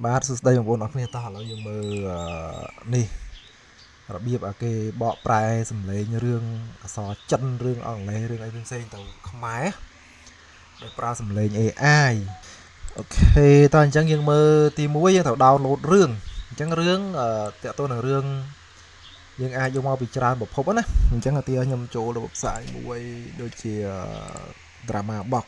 បាទសួស្តីបងប្អូនអរគ្នាតោះឥឡូវយើងមើលនេះរបៀបគេបកប្រែសំឡេងរឿងអក្សរចិនរឿងអង់គ្លេសរឿងអីផ្សេងទៅខ្មែរដោយប្រើសំឡេង AI អូខេតោះអញ្ចឹងយើងមើលទី1យើងត្រូវ download រឿងអញ្ចឹងរឿងតាក់ទងនឹងរឿងយើងអាចយកមកពីច្រើនប្រភពណាអញ្ចឹងឧទាហរណ៍ខ្ញុំចូលទៅ website មួយដូចជា Drama Box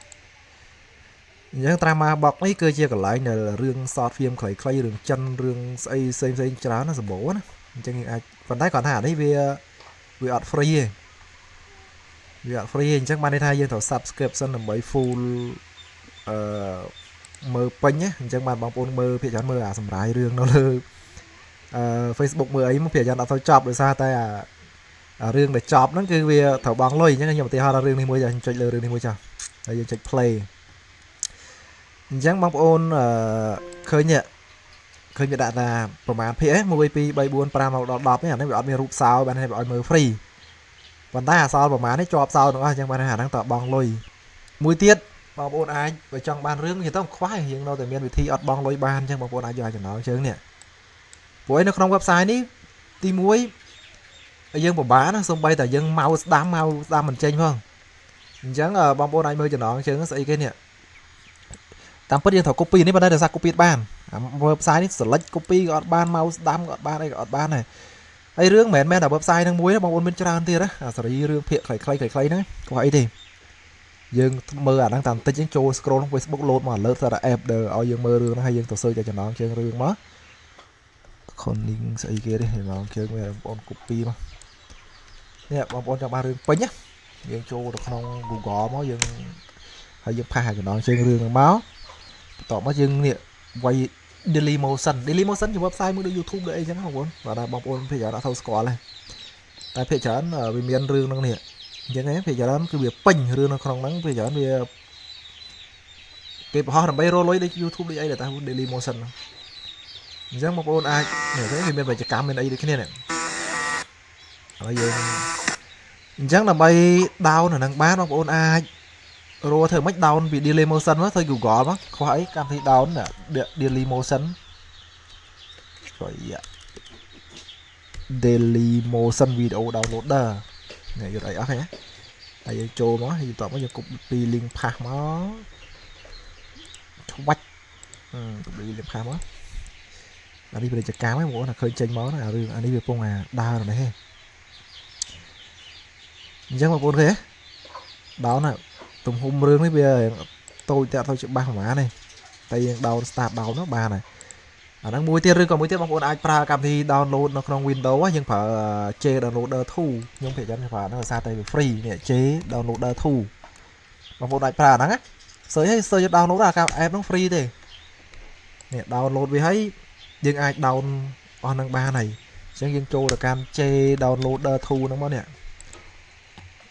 អញ្ចឹង Drama Box នេះគឺជាកន្លែងដែលរឿង short film ខ្លីៗរឿងចិនរឿងស្អីផ្សេងៗច្រើនណាសម្បូរណាអញ្ចឹងយើងអាចប៉ុន្តែគាត់ថាអានេះវាអត់ free ទេវាអត់ free ទេអញ្ចឹងបានន័យថាយើងត្រូវ subscription ដើម្បី full អឺមើលពេញណាអញ្ចឹងបានបងប្អូនមើលភាគច្រើនមើលអាសម្រាយរឿងនៅលើFacebook មើលអីមកភាគច្រើនអត់ទៅចប់ដោយសារតែអារឿងដែលចប់ហ្នឹងគឺវាត្រូវបង់លុយអញ្ចឹងខ្ញុំឧទាហរណ៍រឿងនេះមួយចុចលើរឿងនេះមួយចាហើយយើងចុច play អញ្ចឹងបងប្អូនឃើញវាដាក់ថាប្រហែលភាគ1 2 3 4 5មកដល់10នេះអានេះវាអត់មានរូបសោបានឲ្យមើល free ប៉ុន្តែអាសល់ប្រហែលនេះជាប់សោទាំងអស់អញ្ចឹងបានអាហ្នឹងតើបង់លុយមួយទៀតបងប្អូនអាចបើចង់បានរឿងនិយាយទៅខ្វះយើងនៅតែមានវិធីអត់បង់លុយបានអញ្ចឹងបងប្អូនអាចយកឲ្យចំណងជើងនេះព្រោះឯនៅក្នុង website នេះទី1យើងពិបាកណាសូម្បីតែយើងមកស្ដាំមិនចេញផងអញ្ចឹងបងប្អូនអាចមើលចំណងជើងស្អីគេនេះតាមពិតយើងត្រូវ copy នេះប៉ុន្តែដោយសារ copy បានអា website នេះ select copy ក៏អត់បានមកស្ដាំក៏អត់បានអីក៏អត់បានដែរហើយរឿងមិនមែនតែ website ហ្នឹងមួយបងប្អូនមានច្រើនទៀតណាអាសេរីរឿងភាគខ្លីៗហ្នឹងក៏អីទេយើងមើលអាហ្នឹងតាមតិចយើងចូល scroll ក្នុង Facebook load មក alert ថា app ដែលឲ្យយើងមើលរឿងហ្នឹងហើយយើងទៅ search តែចំណងជើងរឿងមក conning ស្អីគេទេចំណងជើងវាបងប្អូន copy មកនេះបងប្អូនចង់បានរឿងពេញណាយើងចូលទៅក្នុង Google មកយើងហើយយើងផាសចំណងជើងរឿងហ្នឹងមកបន្ទាប់មកយើងនេះវាយ Dailymotion ជា website មួយដូច YouTube ដូចអីចឹងបងប្អូនបាទបងប្អូនភាគច្រើនអត់ទៅស្គាល់ទេតែភាគច្រើនវាមានរឿងហ្នឹងនេះអញ្ចឹងភាគច្រើនគឺវាពេញរឿងនៅក្នុងហ្នឹងភាគច្រើនវាគេបង្ហោះដើម្បីរកលុយដូច YouTube ដូចអីតែ Dailymotion ហ្នឹងអញ្ចឹងបងប្អូនអាចនេះគេមានវេទិកម្មមានអីដូចគ្នានេះហើយយើងអញ្ចឹងដើម្បី down អាហ្នឹងបានបងប្អូនអាចរកធ្វើមិន down ពី Dailymotion មកទៅ Google មកខ្វះអីកម្មវិធី down Dailymotion Dailymotion video downloader នេះយកអីអស់ហ្នឹងហើយយើងចូលមកហើយបន្ទាប់មកយើង copy link ផាសមកឆ្វាច់copy link ផាសមកអានេះពាណិជ្ជកម្មហ្នឹងបងប្អូនឃើញចេញមកណារឿងអានេះវាពងដើរនេះហេអញ្ចឹងបងប្អូនឃើញទេដោនណាទំហំរឿងនេះវាតូចតែអត់ទៅច្បាស់ប្រហែលទេតែយើង down start down នោះបានហើយអាហ្នឹងមួយទៀតឬក៏មួយទៀតបងប្អូនអាចប្រើកម្មវិធី download នៅក្នុង Windows យើងប្រើ J Downloader 2ខ្ញុំភាគច្រើនប្រើហ្នឹងដោយសារតែវា free នេះ J Downloader 2បងប្អូនអាចប្រើអាហ្នឹងណា search download អា app ហ្នឹង free ទេនេះ download វាហើយយើងអាច down អស់ហ្នឹងបានហើយអញ្ចឹងយើងចូលទៅកាន់ J Downloader 2ហ្នឹងមកនេះ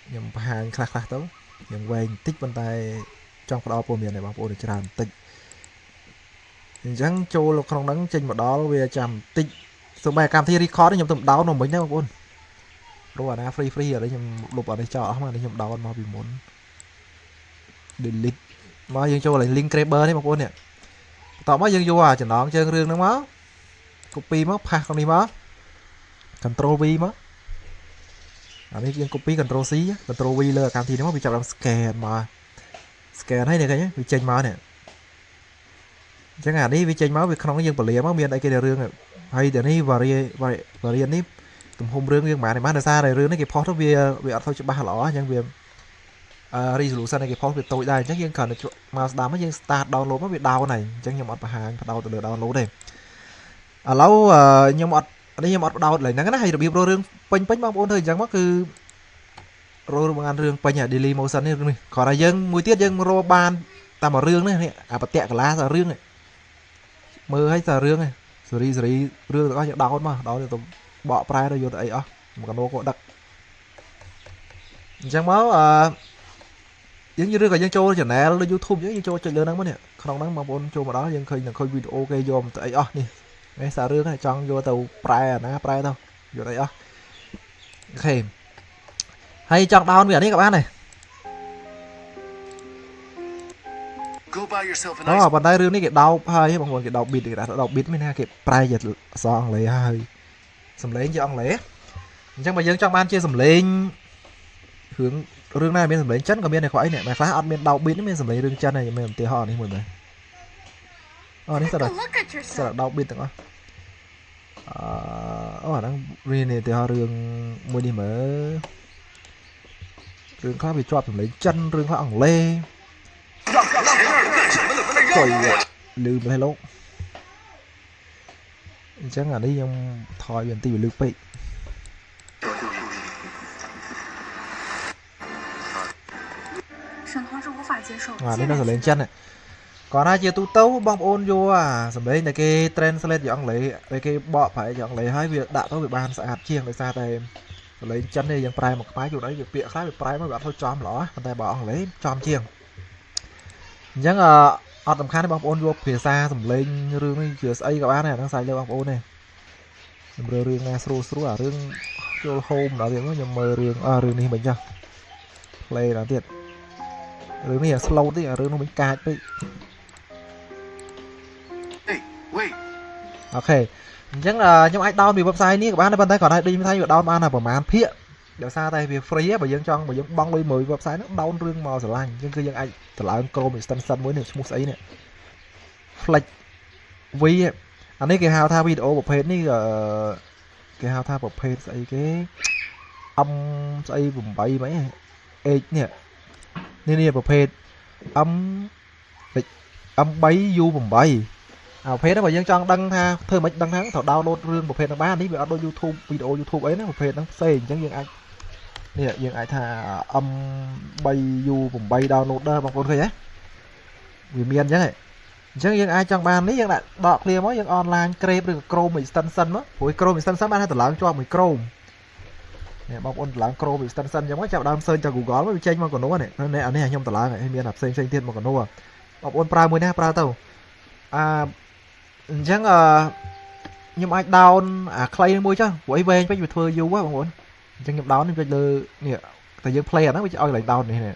ខ្ញុំបង្ហាញខ្លះទៅយើងវែងបន្តិចប៉ុន្តែចង់ផ្ដល់ព័ត៌មានឲ្យបងប្អូនច្រើនបន្តិចអញ្ចឹងចូលក្នុងហ្នឹងចេញមកដល់វាចាំបន្តិចសូម្បីកម្មវិធី record ខ្ញុំទៅ down មកមិញហ្នឹងបងប្អូនព្រោះអាណា free ឥឡូវខ្ញុំលុបអានេះចោលអស់មកនេះខ្ញុំ down មកពីមុន delete មកយើងចូលលេខ link grabber នេះបងប្អូននេះបន្ទាប់មកយើងយកអាចំណងជើងរឿងហ្នឹងមក copy មកផាសក្នុងនេះមក control V មកអានេះយើង copy control C control V លើកម្មវិធីនេះមកវាចាប់ដល់ scan មក scan ហើយនេះឃើញវាចេញមកនេះអញ្ចឹងអានេះវាចេញមកវាក្នុងយើងពលាមកមានអីគេរឿងហើយតែនេះ variant នេះទំហំរឿងយើងមិនបានដោយសារតែរឿងនេះគេផុសទៅវាអត់ទៅច្បាស់ល្អអញ្ចឹងវា resolution គេផុសវាតូចដែរអញ្ចឹងយើងគ្រាន់តែមកស្ដាប់មកយើង start download មកវា down ហើយអញ្ចឹងខ្ញុំអត់បង្ហាញផ្ដោតទៅលើ download ទេឥឡូវខ្ញុំអត់នេះខ្ញុំអត់ផ្ដោតឡើយហ្នឹងណាហើយរបៀបរករឿងពេញបងប្អូនធ្វើអញ្ចឹងមកគឺរកបានរឿងពេញ Dailymotion នេះគ្រាន់តែយើងមួយទៀតយើងរកបានតាមមួយរឿងនេះអាបតៈកលាសាររឿងមើលឲ្យសាររឿងសេរីរឿងទាំងអស់យើងដោតមកដោតទៅបកប្រែទៅយកទៅអីអស់មកកណូក៏ដឹកអញ្ចឹងមកយើងឬក៏យើងចូល channel លើ YouTube យើងចូលចុចលើហ្នឹងមកនេះក្នុងហ្នឹងបងប្អូនចូលមកដល់យើងឃើញវីដេអូគេយកទៅអីអស់នេះឯសាររឿងហ្នឹងចង់យកទៅប្រែអាណាប្រែទៅយកទៅអីអស់អូខេហើយចង់ដោនវាអានេះក៏បានដែរ Go by đó bàn tay rương này cái đau hơi bằng cái đau bịt cái đau bịt mới nè cái prai giật song lấy hơi sầm lấy cho ông lấy chẳng mà dương trong ban chia sầm lên hướng rương này bên sầm lấy chân còn bên này khỏi này mà phá ăn bên đau bịt bên sầm lấy rương chân này mình tì họ đi mọi người này sao đau bịt tưởng đang riêng này tì họ rương mua đi mở rương khác bị cho sầm lấy chân rương khác ông lê rồi lưu lại lỗ chắc là đi trong thoi biển tiêu lưu bị đây nó lên chân này còn hai chia tu tấu bom ôn vô sầm đấy là cái translate dọn lấy cái bọ phải dọn lấy hai việc đã có việc bàn sạch chiêng để xa tay lấy chân nàyยังปลายmột cái chỗ đấy việc bịa khác việcปลายmới bạn thôi chom lỏ tay bỏ lấy chom chiêngยังอดสำคัญที่บางคนโยกเพียซาสำเร็จเรื่องนี้เกี่ยวกับกับบ้านเนี่ยทั้งสายเลยบางคนเนี่ยเรื่องงานสู้เรื่องโจโฮมเราเรียกว่ายังเรื่องนี้เหมือนกันเลยนะเด็ดเรื่องนี้อย่างสโลว์ที่เรื่องนู้นเป็นการไปโอเคยังยังไอ้ดาวน์มีเว็บไซต์นี้กับบ้านในบันไดก่อนได้ดีไม่ใช่แบบดาวน์มาประมาณเพี้ยเดี๋ยวซาtay việc free bởi dân trong bởi dân băng đôi mười website nó down riêng màu sờ lanh nhưng cứ dân ai trở lại Chrome extension mới này smooth ấy này flash vì anh ấy cái hào tha video một page này cái hào tha một page ấy cái âm ấy vùng bay mấy ấy nè nên một page âm bay du vùng bay page đó bởi dân trong đăng tha thơ mấy đăng tháng thảo download riêng một page nó bán đi về đôi YouTube video YouTube ấy nó một page nó xây chẳng dân anh nèยังไอ้ท่าใบยูผมใบดาวน์โหลดได้บางคนเคยไหมวิเมียนยังไงจังยังไอ้จังบ้านนี้ยังไงดอกเรียมั้ยยังออนไลน์เกรฟหรือโครมอีกสตันซันมั้ยโอ้ยโครมอีกสตันซันบ้านให้ตลาดจอมือโครมเนี่ยบางคนตลาดโครมอีกสตันซันยังไม่จับดาวเซิร์นจาก Google ไม่ไปเช็คมาก่อนนู้นเนี่ยนั่นเนี่ยอันนี้ยมตลาดให้เมียนแบบเซ็งเทียนมาก่อนนู้นบางคนปลามือเนี่ยปลาเต่าจังยังไอ้ดาวใครมือจ้าหัวไอ้เวงไปอยู่เธออยู่วะบางคนจังnhập đó nên bây giờ nè tại dân player nó bây giờ lại down này nè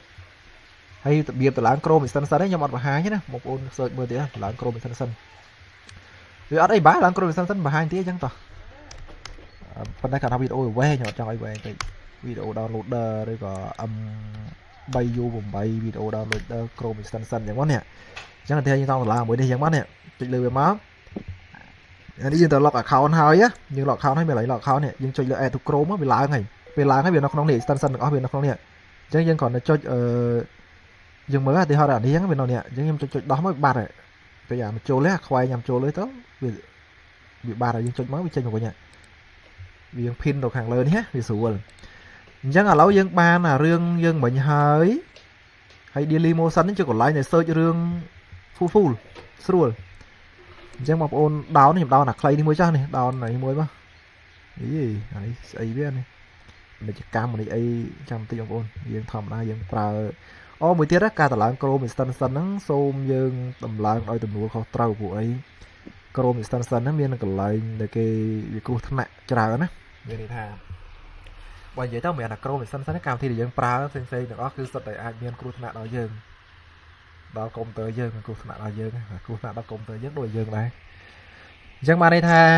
hay tập biệt từ lãng Chrome extension đấy nhưng mà một hai nhé một ôn search 10 tiếng lãng Chrome extension vì ở đây bán lãng Chrome extension mà 2 tiếng chẳng tao phần đây cả video quay nhỏ trong ai cái video downloader đây có bay vô vùng bay video downloader Chrome extension chẳng quá nè chẳng là theo như tao làm mới đi chẳng quá nè chạy lừa về máuอันนี้ยังแต่หลอกอะเขาอันหายอะยังหลอกเขาให้ไม่ไหลหลอกเขาเนี่ยยังจอยเลยแอร์ตุกโกรมเวลาไงเวลาให้เวียนนักน้องเนี่ยสตันซันก็เวียนนักน้องเนี่ยยังก่อนจะจอยยังเมื่อที่เขาด่านี้ยังเป็นเราเนี่ยยังจอยด้อมบาดเลยตัวอย่างมันโจเลยควายยำโจเลยต้องbịบาดยังจอยmới bị chơi một cáiเนี่ยยังพินดอกห่างเลยนี่thì sủaยังà lâuยังบานà เรื่องยังเหมือนหายให้ดีลีโมซันนี่จะกดไลน์เนี่ยเซิร์ชเรื่องฟูลสรุปจังบางคนดาวนี่ดาวหนักใครนี่มวยจ้านี่ดาวไหนมวยปะนี่ไอ้เบี้ยนี่มันจะกำมันไอ้จำตีบางคนยังทำได้ยังปลามวยเตี้ยรักการตลาดโกลมิสตันซันนั่งโซมยังตำลางเอาตำรวจเขาเต้าผู้ไอ้โกลมิสตันซันนั่งมีนกับไหลในเกย์กูถนัดจะได้นะยังในทางวันใหญ่เต้าเหมือนโกลมิสตันซันนั่งกำที่เดี๋ยวยังปลาเซ็งๆแต่ก็คือสุดแต่อาจมีนกูถนัดเอาเยอะดาวกลมเตยเยอะกูถนัดเอาเยอะกูถนัดดาวกลมเตยเยอะโดยเยอะเลยยังมาในทาง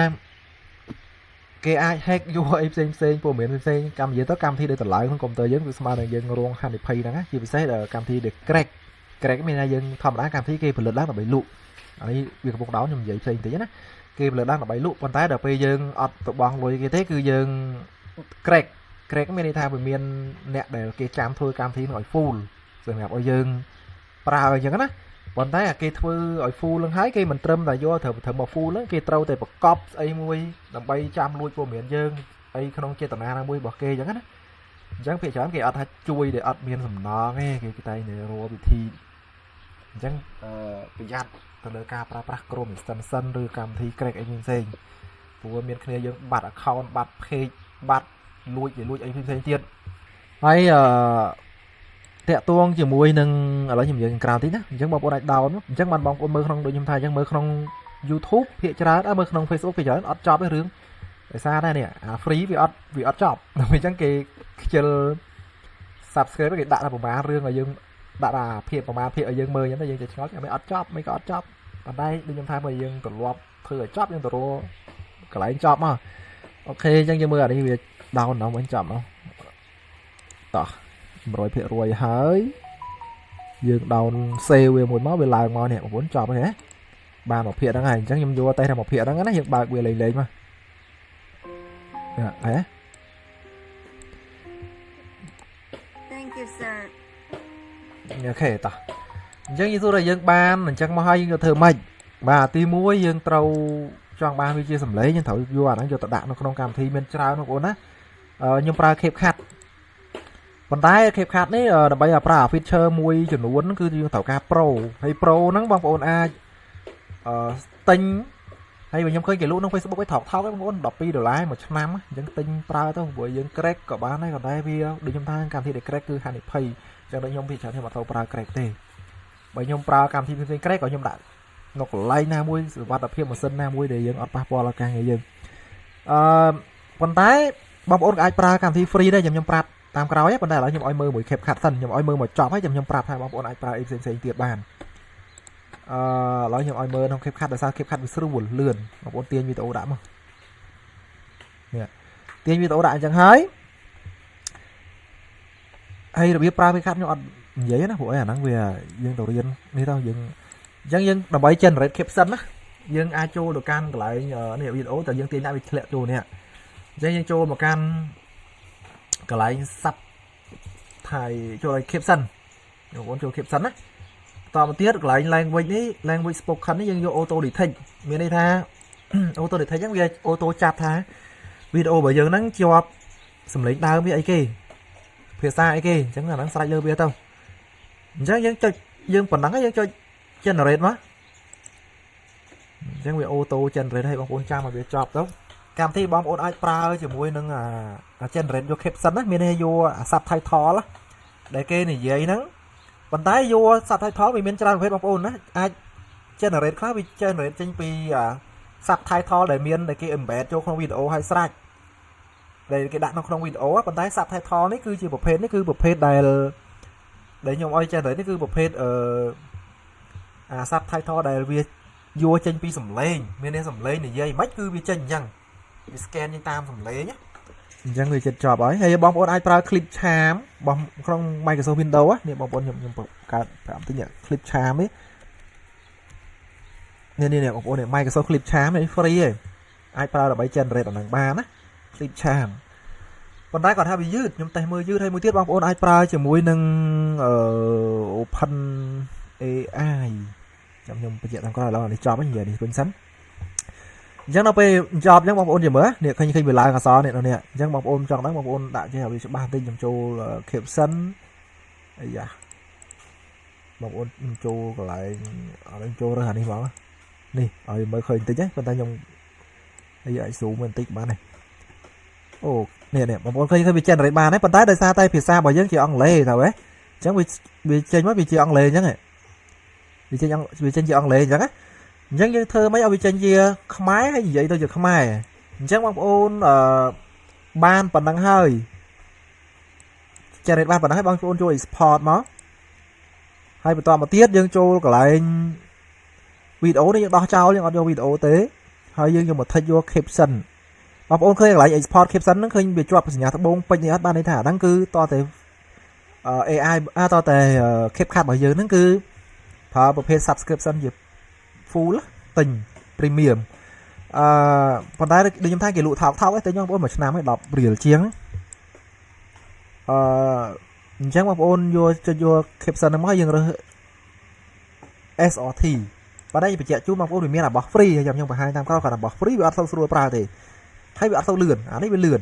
เกย์ไอแฮกยูไอเซ็งๆพวกเหมือนเซ็งกำเยอะต้องกำที่เดือดตลายของกลมเตยเยอะคือสมาร์ทยังรวงหันในพีนะที่พิเศษกำที่เด็กแกรกก็ไม่ได้ยังทำร้านกำที่เกย์ผลิตร้านแบบใบลุอันนี้วิกพวกดาวยังใหญ่เซ็งตีนะเกย์ผลิตร้านแบบใบลุวันท้ายเดี๋ยวไปยังอัดตัวบอลเลยเกย์เทคือยังแกรกก็ไม่ได้ทางเป็นเมียนเนี่ยเดี๋ยวเกย์จำthôiกำที่หน่อยฟูลส่วนแบบเอายังปลาอย่างนั้นนะวันท้ายเกย์ធ្វើឲ្យฟูលហើយគេមិនត្រឹមតែយកធ្វើមកฟูលគេត្រូវតែប្រកបស្អីមួយដើម្បីចាំលួចព័ត៌មានយើងអីក្នុងចេតនាណាមួយរបស់គេអញ្ចឹងណាអញ្ចឹងភាគច្រើនគេអត់ថាជួយđểអត់មានសំណងទេគេតែនៅរកវិធីអញ្ចឹងប្រយ័ត្នទៅលើការប្រើប្រាស់ក្រុម extension ឬកម្មវិធី crack អីផ្សេងព្រោះមានគ្នាយើងបាត់ account បាត់ page បាត់លួចអីផ្សេងទៀតហើយតាក់ទងជាមួយនឹងឥឡូវខ្ញុំនិយាយក្រៅតិចណាអញ្ចឹងបងប្អូនអាចដោនអញ្ចឹងបានបងប្អូនមើលក្នុងដូចខ្ញុំថាអញ្ចឹងមើលក្នុង YouTube ភាគច្រើនមើលក្នុង Facebook ភាគច្រើនអត់ចប់ទេរឿងដោយសារតែនេះអា free វាអត់ចប់ដល់អញ្ចឹងគេខ្ជិល subscribe គេដាក់តែប្រហែលរឿងឲ្យយើង đã là phiền của mà phiền ở dương mơ nhắn là dương chỉ nói mấy ọt chóp mấy cái ọt chóp ở đây đi nhung thay mà dương tụt lọp thử ở chóp nhưng tụt rô cái lại chóp mà ok chẳng dương mơ ở đây việc đau nó vẫn chậm không tỏ rồi phiền rồi hỡi dương đau xe về một máu về lại ngon nè muốn chóp thế ba một phiền đang hành chẳng nhung vô tay là một phiền đang nó hiện bài về lấy mà thế Thank you, sir. ok ta chẳng như tôi là dân ban mình chẳng mà hay thơ mạch và ti muối dân trâu cho ba mươi chia sầm lấy nhưng thấu vô ảnh cho tận đạn nó không cảm thi bên trao nó cũng á nhưng pra kẹp khát còn tay kẹp khát đấy là bây giờ pra feature muối chuẩn uốn cứ như tàu ca pro hay pro nắng bong ôn a tinh hay mình nhung khơi cái lũ nó Facebook với thọc thao cái món đọc pi đồ lái 1 năm dân tinh pra thôi bởi dân crack của bán này còn đây video đi trong thang cảm thi để crack cứ 20 pay cho nên nhung bị trở thành một thầu pra crack thế bởi nhung pra cảm thi bên crack của nhung đã ngọc lay na muối sự vật đập thêm một sân na muối để dân ở passport là càng người dân còn tay bong ôn ai pra cảm thi free đây nhung pra tam cái ấy còn đây là nhung oi mơ buổi kẹp khát thần nhung oi mơ một chọn hết nhung pra hai bong ôn ai pra xem tiệp bàn nói nhung oi mơ không kẹp khát là sao kẹp khát bị sưu buồn lườn bong ôn tiền như tàu đã mà tiền như tàu đã chẳng hái hay là biết pra với khát nhung giấy nó của năng về dân đầu tiên đi đâu dân dân dân là bảy chân rồi kẹp sân á dân ai cho được can lại này video từ dân tiền đã bị lệ cho nè dân cho một can cái lại sắp thầy cho lại kẹp sân muốn cho kẹp sân á tao một tiết lại language spoken ấy dân vô ô tô để thịnh miền đây tha ô tô để thấy giống như ô tô chặt tha video bởi giờ nắng cho sầm lấy đau với ấy kì phía xa ấy kì chẳng là nắng sai lơ bia tao chẳng dân cho dân phần nắng dân cho chân là má chẳng về ô tô chân rệt hay bóng ôn trang mà bị chọc đâu cảm thấy bóng ôn ai pra chỉ mùi nâng chân rệt vô khép sân á miền đây vô sắp thay thó lá để kê này dễ nắng bàn tay vô sắp thay thó vì miền trang với bóng ôn á ai chân rệt khác vì chân rệt chính vì sắp thay thó để miền để cái embed cho không video hay strike để cái đạn nó không video á bàn tay sắp thay thó đấy cứ chỉ một page đấy cứ một page này để nhung oi chân rệt đấy cứ một page sắp thay thó để việc vua chân pi sầm lên miền đây sầm lên này dây mất cứ bị chân nhằng scan như tam sầm lên nhá chẳng người chết trò ấy hay bom ôn ai pra clip chám bom không Microsoft Windows á nè bom ôn nhầm cả cảm tin nhận clip chám ấy nên nè bom ôn này Microsoft clip chám này free ấy ai pra là bảy chân rệt ở đằng ba á clip chám còn đây còn hai bị dư nhung tay mưa dư hay mưa tiết bom ôn ai pra chỉ muối nâng open AI trong nhung bây giờ làm có là để cho mấy người đi quên sánh chẳng nó về job chẳng bom ôn gì mới nè khi bị lại cả xó nè nè chẳng bom ôn trong đó bom ôn đã cho bị ba tinh trong châu kiểm sân ấy da bom ôn châu còn lại ở đây châu ra đi bảo nè ở mới khơi tính nhé con ta nhung bây giờ xuống mình tích bán này ồ nè nè bom ôn khi bị chân rồi ba đấy con tái đời xa tay phía xa bởi dân chị ăn lê thôi ấy chẳng bị chơi mất bị chị ăn lê nhá này bị chân chị ăn lê chẳng á dân như thơ mấy ông bị chân chia máy hay gì vậy tôi giờ không ai chắc bóng ôn ban phần đăng hơi channel ban phần đăng bóng ôn cho export nó hay một toàn một tiết dân cho cả lại video này đo trao nhưng audio video tế hay dân cho một thay vô caption bóng ôn khơi lại export caption nó khơi bị drop nhà thằng bông bên nhà ban này thả đăng cư to tới AI to tới CapCut bởi giờ nó cứ thở một page subscription gì full tình premium còn đây đi trong thay cái lụ thảo thao ấy tới nhau bốn 1 năm ấy đọc real chiếng chắc mà ôn vô cho vô caption nó mới dừng rồi SRT và đây bị chạy chú mà ôn là bỏ free dòng trong 2 năm có phải là bỏ free bị ăn sâu sùi pra thì hay bị ăn sâu lườn đấy bị lườn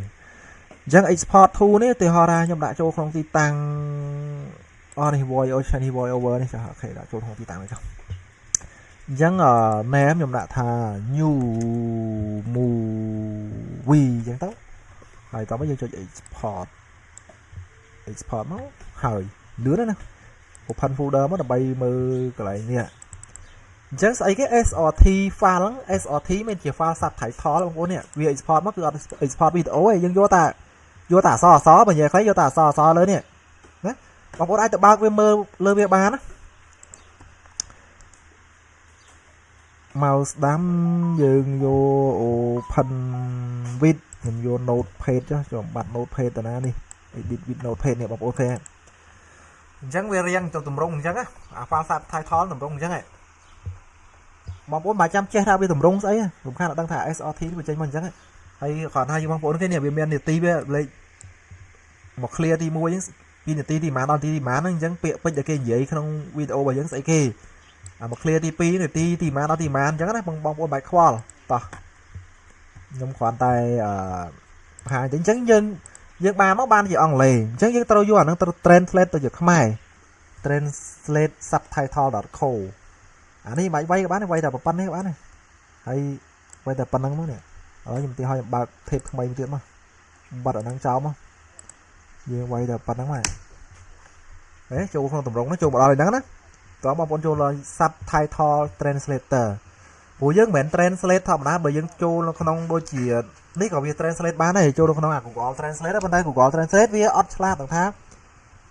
chẳng export thu này từ họ ra trong đại châu không thì tăng on boy ocean boy over này sẽ họ đã châu không thì tăng này không chẳng ném nhầm đã thà new movie chẳng tóc hay tao bây giờ cho export nó hơi đứa đó nè một phần folder mới là bay mơ cái này nè chẳng ấy cái SRT file lắm SRT mình chỉ file sạch thải thó luôn nè vì export mất export video ấy nhưng vô tả xó mà giờ thấy vô tả xó lớn nè បងប្អូនអាចទៅបើកវាមើលលើវាបានណា mouse ស្ដាំយើងយក open with ខ្ញុំយក notepad ចុះចូលបាត់ notepad តាណានេះ edit with notepad នេះបងប្អូនឃើញអញ្ចឹងវារៀងទៅតម្រង់អញ្ចឹងអា file title តម្រង់អញ្ចឹងបងប្អូនបើចាំចេះថាវាតម្រង់ស្អីសំខាន់អត់ដឹងថា SRT វាចេញមកអញ្ចឹងហើយគ្រាន់ថាយើងបងប្អូនឃើញនេះវាមាននាទីវាលេខមក clear ទី1អញ្ចឹងពីនាទីទីម៉ានដល់ទីម៉ានហ្នឹងអញ្ចឹងពាក្យពេចន៍ដែលគេនិយាយក្នុងវីដេអូរបស់យើងស្អីគេអាមក clear ទី2នាទីទីម៉ានដល់ទីម៉ានអញ្ចឹងណាបងប្អូនបាច់ខ្វល់តោះខ្ញុំគ្រាន់តែបង្ហាញតែអញ្ចឹងយើងបានមកបានជាអង់គ្លេសអញ្ចឹងយើងត្រូវយកអាហ្នឹងទៅ translate ទៅជាខ្មែរ translate subtitle.co អានេះបាច់វាយក៏បានវាយតែប៉ុណ្្នេះក៏បានហើយវាយតែប៉ុណ្្នឹងមកនេះហើយខ្ញុំទីឲ្យខ្ញុំបើក tape ថ្មីមួយទៀតមកបាត់អាហ្នឹងចោលមកយើងវាយតែប៉ុណ្្នឹងមកចូលក្នុងតម្រងនោះចូលមកដល់ហ្នឹងណាតោះបងប្អូនចូលដល់ subtitle translator ព្រោះយើងមិនមែន translate ធម្មតាបើយើងចូលក្នុងដូចជានេះក៏វា translate បានដែរចូលក្នុងអា Google Translate ប៉ុន្តែ Google Translate វាអត់ឆ្លាតទាំងថា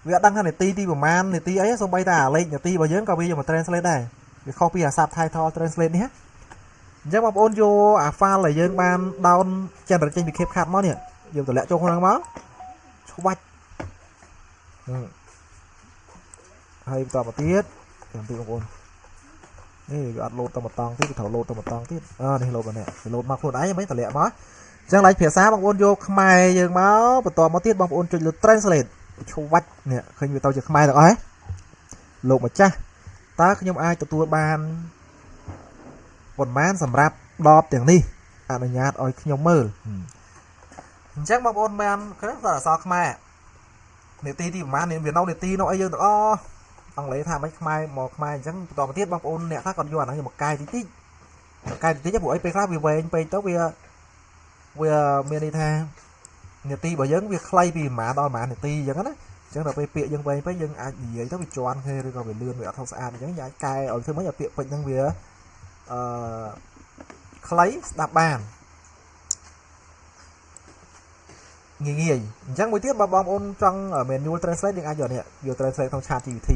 វាអត់ដឹងថានាទីទីប្រមាណនាទីអីសូម្បីតែអាលេខនាទីរបស់យើងក៏វាយកមក translate ដែរវាខុសពីអា subtitle translate នេះអញ្ចឹងបងប្អូនយកអា file ដែលយើងបាន down ចេញពី CapCut មកនេះយើងតម្លាក់ចូលក្នុងមកឆ្វាច់ហើយបន្តមកទៀតចាំទីបងប្អូននេះវាអត់ load ទៅម្ដងទៀតវាត្រូវ load ទៅម្ដងទៀតនេះ load មកនេះវា load មកខ្លួនឯងមិនតម្លាក់មកអញ្ចឹងឡើយភាសាបងប្អូនយកខ្មែរយើងមកបន្តមកទៀតបងប្អូនចុចលើ translate ឆ្វាច់នេះឃើញវាទៅជាខ្មែរទាំងអស់ហ៎លោកម្ចាស់តើខ្ញុំអាចទទួលបានប៉ុន្មានសម្រាប់ដបទាំងនេះអនុញ្ញាតឲ្យខ្ញុំមើលអញ្ចឹងបងប្អូនបានឃើញអក្សរខ្មែរនាទីទីប្រហែលវានៅនាទីនោះអីយើងទាំងអស់អង់គ្លេសថាមិនខ្មែរមកខ្មែរអញ្ចឹងបន្តមកទៀតបងប្អូនអ្នកខ្លះគាត់យកអាហ្នឹងមកកែតិចតិចព្រោះអីពេលខ្លះវាវែងពេកទៅវាមានន័យថានាទីរបស់យើងវាខ្លីពីប្រហែលដល់ប្រហែលនាទីអញ្ចឹងណាអញ្ចឹងដល់ពេលពាក្យយើងវែងពេកយើងអាចនិយាយទៅវាជន់គ្នាឬក៏វាលឿនវាអត់ថោស្អាតអញ្ចឹងយើងអាចកែឲ្យធ្វើម៉េចឲ្យពាក្យពេចន៍ហ្នឹងវាខ្លីស្ដាប់បានងាយអញ្ចឹងមួយទៀតបើបងប្អូនចង់ manual translate យើងអាចយកនេះយក translate ក្នុង ChatGPT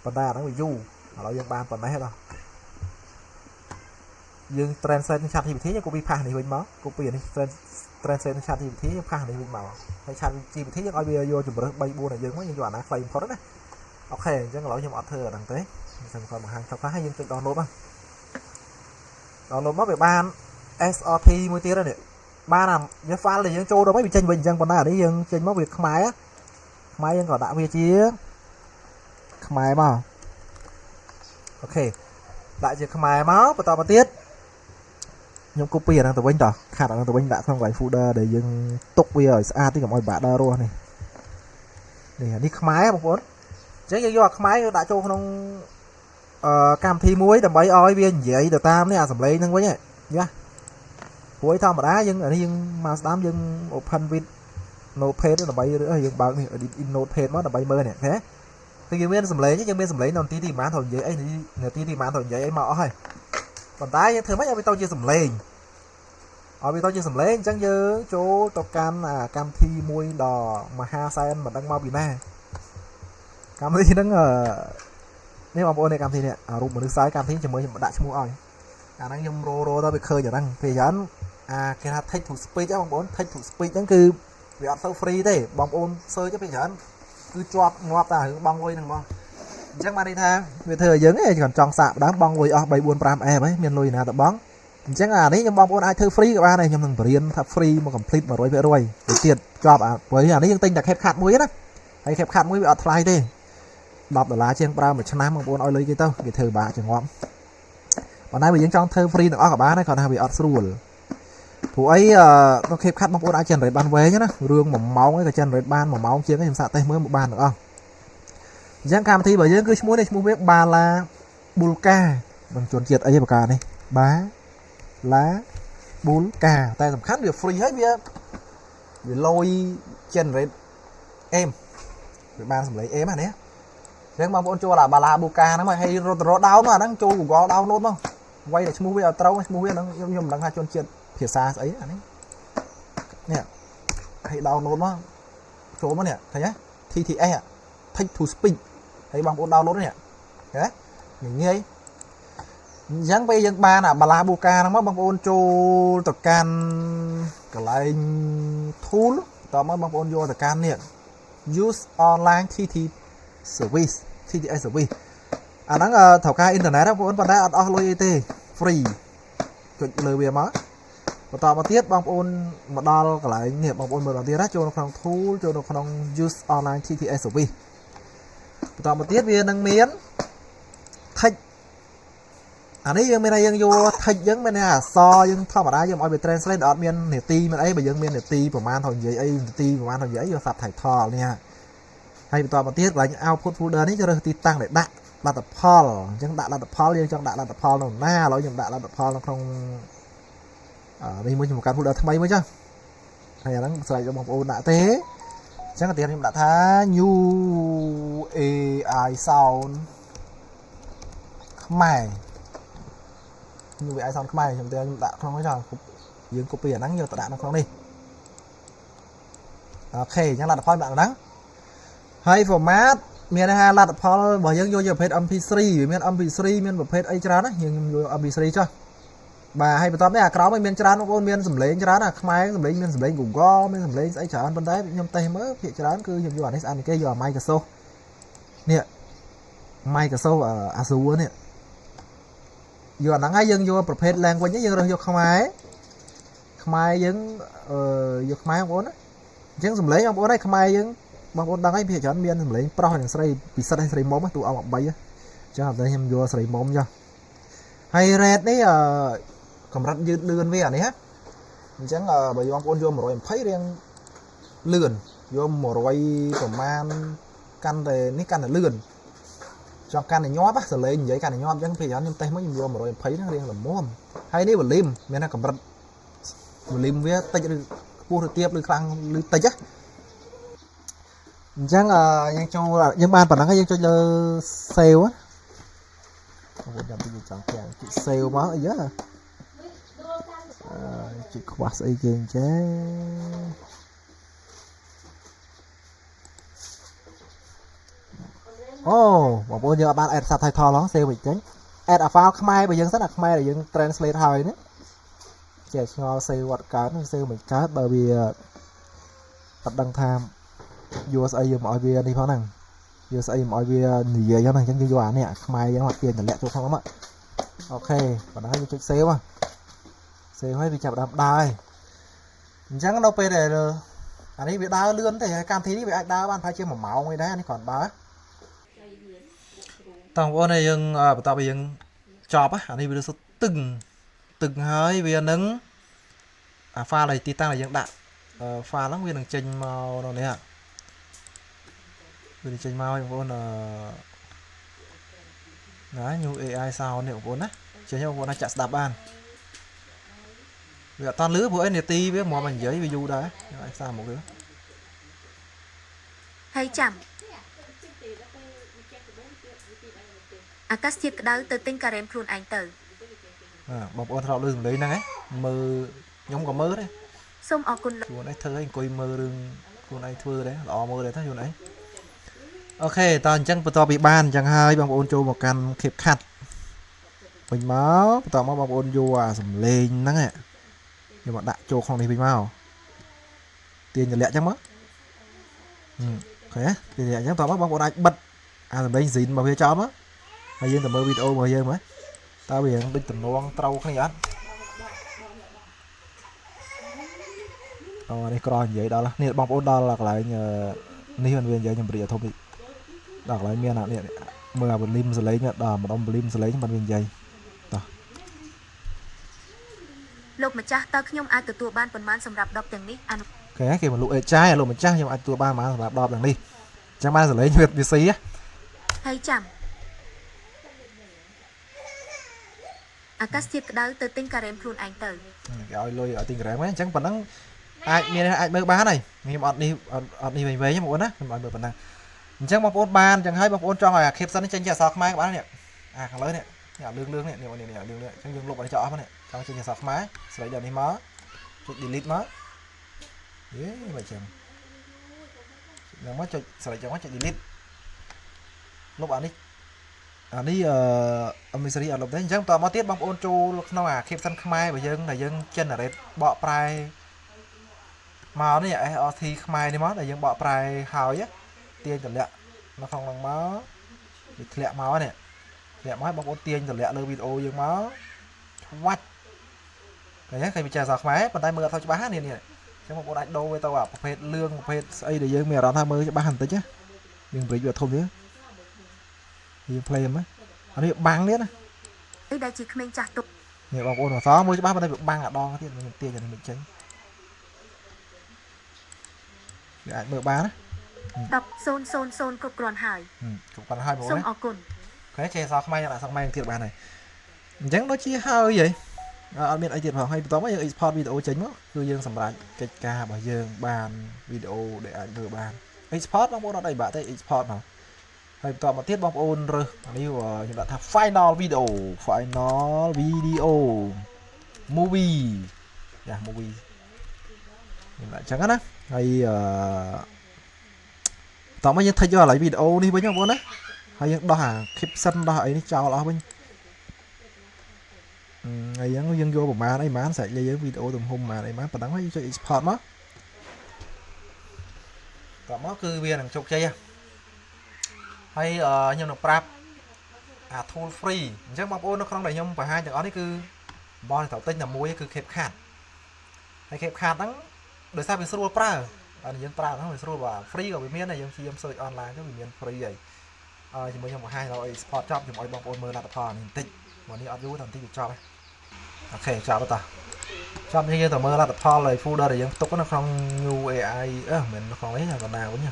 ប៉ុន្តែអាហ្នឹងវាយូរឥឡូវយើងបានប៉ុណ្ណេះដល់យើង translate ក្នុង ChatGPT យើង copy paste នេះវិញមក copy នេះ translate ក្នុង ChatGPT យើង paste នេះវិញមកហើយ ChatGPT យើងឲ្យវាយកជំរើស 3 4 ឲ្យយើងមកយើងយកអាណាខ្លីបំផុតណាអូខេអញ្ចឹងឥឡូវខ្ញុំអត់ធ្វើអាហ្នឹងទេខ្ញុំគាត់បង្ហាញចុះខ្លះហើយយើងចុច download មក download មកវាបាន SRT មួយទៀតហ្នឹងបានអាវា file ដែលយើងចូលដល់វិញវាចេញវិញអញ្ចឹងប៉ុន្តែអានេះយើងចេញមកវាខ្មែរយើងក៏ដាក់វាជាខ្មែរមកអូខេដាក់ជាខ្មែរមកបន្តមកទៀតខ្ញុំ copy អាហ្នឹងទៅវិញតោះខាត់អាហ្នឹងទៅវិញដាក់ក្នុងកន្លែង folder ដែលយើងទុកវាឲ្យស្អាតទីកុំឲ្យបាក់ដើររស់នេះអានេះខ្មែរបងប្អូនអញ្ចឹងយើងយកអាខ្មែរយើងដាក់ចូលក្នុងកម្មវិធីមួយដើម្បីឲ្យវានិយាយទៅតាមនេះអាសំឡេងហ្នឹងវិញណាព្រោះធម្មតាយើងអានេះយើងមកស្ដាំយើង open with notepad ដើម្បីយើងបើកនេះ edit in notepad មកដើម្បីមើលនេះឃើញគឺយើងមានសំឡេងយើងមានសំឡេងនៅនាទីទីប្រហែលត្រូវនិយាយអីនាទីទីប្រហែលត្រូវនិយាយអីមកអស់ហើយប៉ុន្តែយើងធ្វើម៉េចឲ្យវាទៅជាសំឡេងអញ្ចឹងយើងចូលទៅកាន់កម្មវិធីមួយដ៏មហាសែនមិនដឹងមកពីណាកម្មវិធីហ្នឹងនេះបងប្អូននេះកម្មវិធីនេះរូបមនុស្សស្អើកម្មវិធីជាមួយខ្ញុំដាក់ឈ្មោះឲ្យអាហ្នឹងខ្ញុំរទៅវាឃើញអាហ្នឹងពេលច្រើនគេថា text to speech បងប្អូន text to speech ហ្នឹងគឺវាអត់ទៅ free ទេបងប្អូន search ពេលច្រើនគឺជាប់ងាប់តែរឿងបងលុយហ្នឹងបងអញ្ចឹងបានន័យថាវាធ្វើឲ្យយើងគាត់ចង់សាកដើមបងលុយអស់3 4 5 អែមហើយមានលុយណាទៅបងអញ្ចឹងអានេះខ្ញុំបងប្អូនអាចធ្វើ free ក៏បានដែរខ្ញុំនឹងបរៀនថា free មក complete 100% ទៅទៀតជាប់ព្រោះអានេះយើងទិញតែ CapCut មួយណាហើយ CapCut មួយវាអត់ថ្លៃទេ$10ជាងប្រើមួយឆ្នាំបងប្អូនឲ្យលុយគេទៅគេធ្វើបាក់ជាងងាប់ប៉ុន្តែបើយើងចង់ធ្វើ free ទាំងអស់ក៏បានដែរគាត់ថាវាអត់ស្រួលព្រោះអីក្នុង CapCut បងប្អូនអាច generate បានវែងណារឿង1ម៉ោងឯងក៏ generate បាន1ម៉ោងជាងខ្ញុំសាកតេស្តមើលបានទាំងអស់អញ្ចឹងកម្មវិធីរបស់យើងគឺឈ្មោះនេះឈ្មោះវា Bala Bulka មិនជនជាតិអីប្រការនេះ Bala Bulka តែសំខាន់វា free ហើយវាលុយ generate អេមវាបានសម្លេងអេមហ្នឹងណាអញ្ចឹងបងប្អូនចូលអា Bala Bulka ហ្នឹងមកហើយរត់down មកអាហ្នឹងចូល Google download មកវាយតែឈ្មោះវាឲ្យត្រូវឈ្មោះវាហ្នឹងខ្ញុំមិនដឹងថាជនជាតិភាសាស្អីអានេះនេះឲ្យ download មកចូលមកនេះឃើញទេ TTS text to speech ហើយបងប្អូន download នេះណាងាយអញ្ចឹងពេលយើងបានអាបាឡាបូកាហ្នឹងមកបងប្អូនចូលទៅកាន់កន្លែង tool តមកបងប្អូនយកទៅកាន់នេះ use online TT service TTS service អាហ្នឹងត្រូវការអ៊ីនធឺណិតបងប្អូនប៉ុន្តែអត់អស់លុយអីទេ free ចុចលើវាមកបន្តមកទៀតបងប្អូនមកដល់កន្លែងនេះបងប្អូនមើលដល់ទៀតណាចូលនៅក្នុង tool ចូលនៅក្នុង use online TTS service បន្តមកទៀតវានឹងមាន text អានេះយើងមានតែយើងយក text យើងមានតែអក្សរយើងធម្មតាយើងឲ្យវា translate អត់មាននាទីមានអីបើយើងមាននាទីប្រហែលត្រូវនិយាយអីនាទីប្រហែលត្រូវនិយាយអីយក subtitle នេះហើយបន្តមកទៀតកន្លែង output folder នេះរើសទីតាំងដែលដាក់លទ្ធផលអញ្ចឹងដាក់លទ្ធផលយើងចង់ដាក់លទ្ធផលនៅណាឥឡូវខ្ញុំដាក់លទ្ធផលនៅក្នុងនេះមួយខ្ញុំបង្កើត folder ថ្មីមួយចុះហើយអាហ្នឹងស្រេចរបស់បងប្អូនដាក់ទេអញ្ចឹងទៀតខ្ញុំដាក់ថា new AI sound ខ្មែរ new AI sound ខ្មែរខ្ញុំដាក់ក្នុងនេះចុះយើង copy អាហ្នឹងយកទៅដាក់នៅក្នុងនេះអូខេអញ្ចឹងលទ្ធផលដាក់ហ្នឹងហើយ format មានថាលទ្ធផលរបស់យើងយកជាប្រភេទ MP3 វាមាន MP3 មានប្រភេទអីច្រើនណាយើងយក MP3 ចុះបាទហើយបន្ទាប់នេះអាក្រោមមានច្រើនបងប្អូនមានសម្លេងច្រើនណាខ្មែរសម្លេងមានសម្លេង Google មានសម្លេងស្អីច្រើនប៉ុន្តែខ្ញុំតេស្តមើលភាគច្រើនគឺខ្ញុំយកអានេះស្អាតនេះគេយក Microsoft នេះ Microsoft Azure នេះយកអាហ្នឹងហើយយើងយកប្រភេទ language នេះយើងរើសយកខ្មែរយើងយកខ្មែរបងប្អូនណាអញ្ចឹងសម្លេងបងប្អូនហើយខ្មែរយើងបងប្អូនដឹងហើយភាគច្រើនមានសម្លេងប្រុសនិងស្រីពិសិដ្ឋហើយស្រីមុំទូអម13អញ្ចឹងអត់ទេខ្ញុំយកស្រីមុំចុះហើយ rate នេះកម្រិតយឺតលឿនវាអានេះអញ្ចឹងបើបងប្អូនយក120រៀងលឿនយក100ប្រមាណកាន់តែនេះកាន់តែលឿនចង់កាន់តែញាប់សលេងនិយាយកាន់តែញាប់អញ្ចឹងភាគច្រើនខ្ញុំតេស្តមកខ្ញុំយក120ហ្នឹងរៀងល្មមហើយនេះ volume មានថាកម្រិត volume វាតិចឬខ្ពស់ឬទាបឬខ្លាំងឬតិចអញ្ចឹងយើងចូលយើងបានប៉ុណ្ណឹងហើយយើងចុចលើ save បងប្អូនចាំពីចង់ទាំងចុច save មកអីយ៉ាចុចខ្វះស្អីគេអញ្ចឹងអូបងប្អូនយើងអត់បាន add subtitle ឡង save វិញចឹង add a file ខ្មែរបើយើងសិនអាខ្មែរដែលយើង translate ហើយនេះចេះឆ្ងល់ save អត់កើត save មិនកើតបើវាអត់ដឹងថាយកស្អីយើងមកឲ្យវានេះផងហ្នឹងយកស្អីមកឲ្យវានិយាយហ្នឹងអញ្ចឹងយើងយកអានេះខ្មែរយើងអត់ទាញតម្លាក់ចូលក្នុងហ្នឹងអូខេប៉ុណ្ណឹងយើងចុច save save ហើយវាចាប់ដើមដើរហើយអញ្ចឹងនៅពេលដែលអានេះវាដើរលឿនទេហើយកម្មវិធីនេះវាអាចដើរបានប្រហែលជា1ម៉ោងឯដែរអានេះគ្រាន់បើតោះបងប្អូនយើងបន្ទាប់ពីយើងចប់អានេះវាសុទ្ធតឹងហើយវានឹងអា file ដែលទីតាំងដែលយើងដាក់ file ហ្នឹងវានឹងចេញមកនៅនេះវាចេញមកបងប្អូនណា new AI sound នេះបងប្អូនណាចេញបងប្អូនអាចចាក់ស្ដាប់បានវាអត់តាន់លឺព្រោះអីនាទីវាមកនិយាយវាយូរដែរខ្ញុំអាចសារមកវាហើយចាំអាកាសធាតុក្តៅទៅទិញការ៉េមខ្លួនឯងទៅបងប្អូនធ្លាប់ឮសំឡេងហ្នឹងហ៎មើលខ្ញុំក៏មើលដែរសូមអរគុណខ្លួនឯងធ្វើឲ្យអង្គុយមើលរឿងខ្លួនឯងធ្វើដែរល្អមើលដែរតាខ្លួនឯងអូខេតោះអញ្ចឹងបន្ទាប់ពីបានអញ្ចឹងហើយបងប្អូនចូលមកកាន់ CapCut វិញមកបន្ទាប់មកបងប្អូនយកអាសំឡេងហ្នឹងយកមកដាក់ចូលក្នុងនេះវិញមកទាញតម្លាក់អញ្ចឹងមកអូខេទាញតម្លាក់អញ្ចឹងបន្ទាប់មកបងប្អូនអាចបិទអាសំឡេង Zin របស់វាចោលមកហើយយើងទៅមើលវីដេអូរបស់យើងមើលតើវាដូចតំណងត្រូវគ្នាអត់នេះក្រនិយាយដល់នេះបងប្អូនដល់កន្លែងនេះមិនវានិយាយខ្ញុំព្រាធំនេះដល់កន្លែងមានអានេះមើលអា volume សលេងដល់ម្ដុំ volume សលេងមិនវានិយាយតោះលោកម្ចាស់តើខ្ញុំអាចទទួលបានប៉ុន្មានសម្រាប់ដបទាំងនេះអូខេគេមកលក់អេចាយលោកម្ចាស់ខ្ញុំអាចទទួលបានប៉ុន្មានសម្រាប់ដបទាំងនេះអញ្ចឹងបានសលេងវាស៊ីហើយចាំអាកាសធាតុក្តៅទៅទិញការ៉េមខ្លួនឯងទៅគេឲ្យលុយឲ្យទិញការ៉េមហ្នឹងអញ្ចឹងប៉ុណ្ណឹងអាចមានអាចមើលបានហើយខ្ញុំអត់នេះវែងបងប្អូនណាខ្ញុំឲ្យមើលប៉ុណ្ណឹងអញ្ចឹងបងប្អូនបានអញ្ចឹងហើយបងប្អូនចង់ឲ្យអា Capson នេះចេញជាអក្សរខ្មែរក៏បាននេះអាខាងលើនេះអាលឿងនេះនេះលឿងនេះអញ្ចឹងយើងលុបឲ្យចោលអស់នេះចង់ចេញជាអក្សរខ្មែរស្រីដល់នេះមកចុច delete មកយេបើចឹងមកចុចស្រីចឹងមកចុច delete lục anh đi mình sẽ đi ở lục đấy chẳng tao mà tiết bóng ôn chu nó à kịp sân khai bởi dân là dân chân ở đấy bọ prai mà nó vậy thì khai đi món là dân bọ prai hào á tiền từ lẹ nó không bằng máu bị lẹ máu này lẹ máu bóng ôn tiền từ lẹ lơ video dân máu what cái nhá khi bị trà giọt máy bàn tay mưa thôi cho bá này nè trong một anh đô với tao à một phết lương một phết ấy để dân mẹ đó tham mơ cho ba hành tới chứ nhưng với việc không nữa thì play mà anh bị băng đấy nè ấy đây chỉ mình chặt tục nhiều bóng ôn mà xó mới cho ba bàn tay bị băng à đo tiền mình tiền cho mình tránh để anh mơ bá đó đọc xôn cục còn hải cũng còn hai bộ sông đấy ở cồn cái chè sao không may lại xong may thiệt bàn này chẳng nó chỉ hơi vậy anh biết ai thiệt vào hay tóm mấy export video chính đó cứ dương sầm lại cái ca bà dương bàn video để anh vừa bàn export bóng ôn nó đầy bạ tới export mà hay tóm một tiết bóng ôn rồi đi vào chúng ta thằng final video movie yeah movie lại chẳng á hay tóm mấy thay cho lại video đi với nhau luôn á hay đo hàng clip sân đo ấy chào nó bên ngày dân dân vô mà đây má sẽ lấy video tùm hôm mà đây má và đăng cho export đó còn nó cứ viên thằng chục chơi hay nhưng nó prap tool free chắc bóng ôn nó không đầy nhung và hai chẳng đó cứ bon thảo tinh là muối cứ kẹp khát hay kẹp khát đó đời sao bị sưu pra anh dân pra nó phải sưu và free của miền này dân chi em search online cho miền free vậy chỉ mới nhung hai rồi export job chỉ mỗi bóng ôn mơ là thò nhìn tịnh mà đi view thằng tí bị cho ok chào các bạn trong như tờ mơ là tập thò lời folder để dân tốt nó không như AI mình nó không lấy là còn nào cũng nha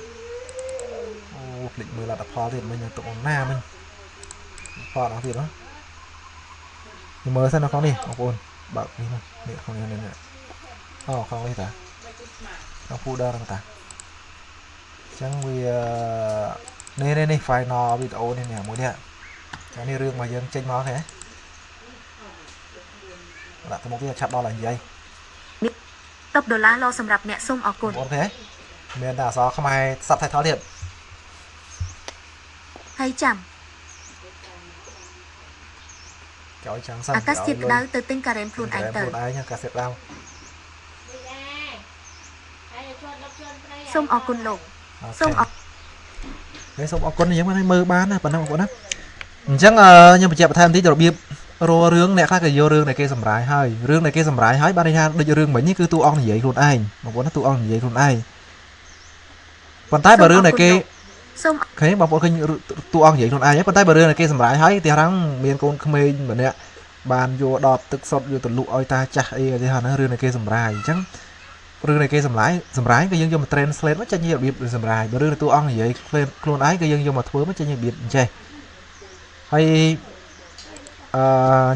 lịch mưa là tập thò thì mình tụng nam mình thò nó thì đó nhưng mơ sao nó không đi học ôn bật đi mà miệng không nghe lên nữa không đi ta nó folder ta chẳng vì nên file nó bị ôn nên nè mũi nè cái này riêng mà dân tranh nó thế là một cái chặt đo là gì đây đọc đô la lo sầm rạp nẹ sông ở cồn thế miền đảo gió không ai sắp thay tháo điện hay chậm kéo trắng xanh Akas tiếp đáo từ tinh cà rem phun anh tờ nha cả xếp đau sông ở cồn lộc sông ở cái sông ở cồn này giống như mơ bán này phần nào của nó chắc nhưng mà chẹp thêm tí rồi bia rô rương này khác cái vô rương này kia sầm rải hơi rương này kia sầm rải hơi ba đi ha đi rương mấy như cứ tu on như vậy luôn ai mà muốn nó tu on như vậy luôn ai còn tay bờ rương này kia thấy bảo cái tu on vậy luôn ai nhé còn tay bờ rương này kia sầm rải hơi thì thằng miền côn khmer mình nè bàn vô đọt tức sọt vô từ lụ oi ta chả ấy thì thằng nó rương này kia sầm rải chẳng rương này kia sầm rải cái dân vô mà translate mất cho nhiều biệt sầm rải bờ rương này tu on như vậy luôn ấy cái dân vô mà thưa mất cho nhiều biệt chơi hay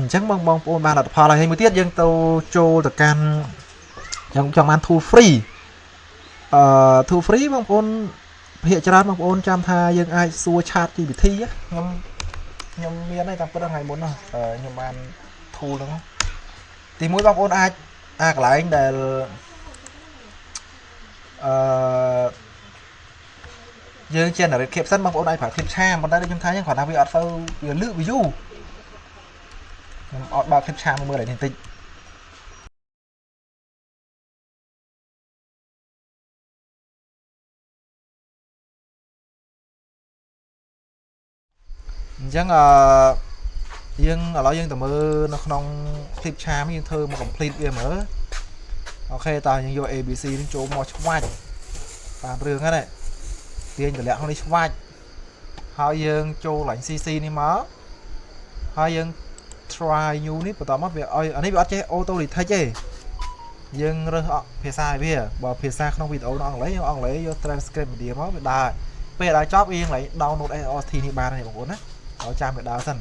chắc bong ôn ba là phò lại hay mới tiết dân tàu trô từ can trong ăn thu free bong ôn hiện cho bong ôn trăm tha dân ai xua chat thì bị thi á nhom miền này tam có đang ngày muốn rồi nhom ăn thu đúng không thì mỗi bong ôn ai cả lại anh để dương trên ở kẹp sân bong ôn ai phải kẹp trang còn đây chúng ta những khoản nào bị ọt phâu lựa ví dụ ọt bao kẹp trang mưa lại thành tịnh chẳng dương ở đó dương tầm mơ nó không clip trang nhưng thơ một complete về mở ok tao nhưng vô abc đến chỗ mò chua bàn rương á này tiền từ lẽ không đi chua hai dương chỗ lạnh cc đi mở hai dương try new nít và tao mất việc ơi anh ấy bị bắt chế ô tô thì thay chứ dương rơi họ phía xa bây giờ bảo phía xa không video nó lấy vô transcript đi nó bị đài bây giờ chop yên lại download AOT thì ba này một á ở trang bị đào sân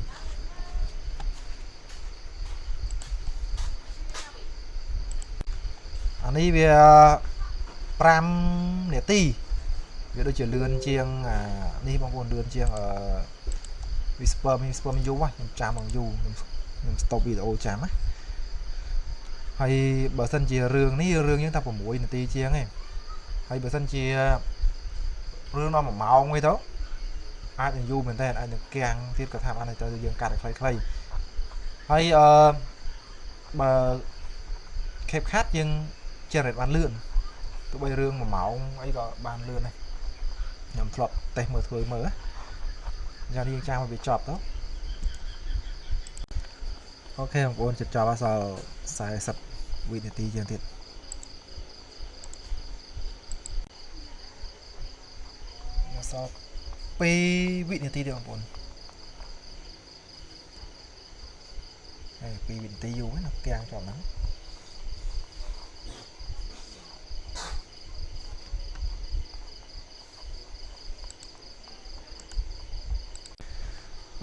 anh ấy về pram nè ti về đôi chuyển lươn chiêng đi bằng nguồn lươn chiêng ở Whisper du quá chạm bằng du stop video chạm á hay bờ sân chia rương ní rương những ta của mũi nè ti chiêng này hay bờ sân chia rương nó mà màu ngay đó អាចនឹងយូរមែនតើអាចនឹងគាំងទៀតក៏ថាបានតែយើងកាត់ឲ្យខ្លីៗហើយបើ CapCut យើង generate បានលឿនទោះបីរឿង1ម៉ោងអីក៏បានលឿនដែរខ្ញុំធ្លាប់តេស្តមើលធ្វើមើលយ៉ាងនេះយើងចាំឲ្យវាចប់ទៅអូខេបងប្អូនជិតចប់ហើយសល់40វិនាទីជាងទៀតសល់2វិនាទីទេបងប្អូនហើយ2វិនាទីយូរណាស់គាំងចប់ហ្នឹង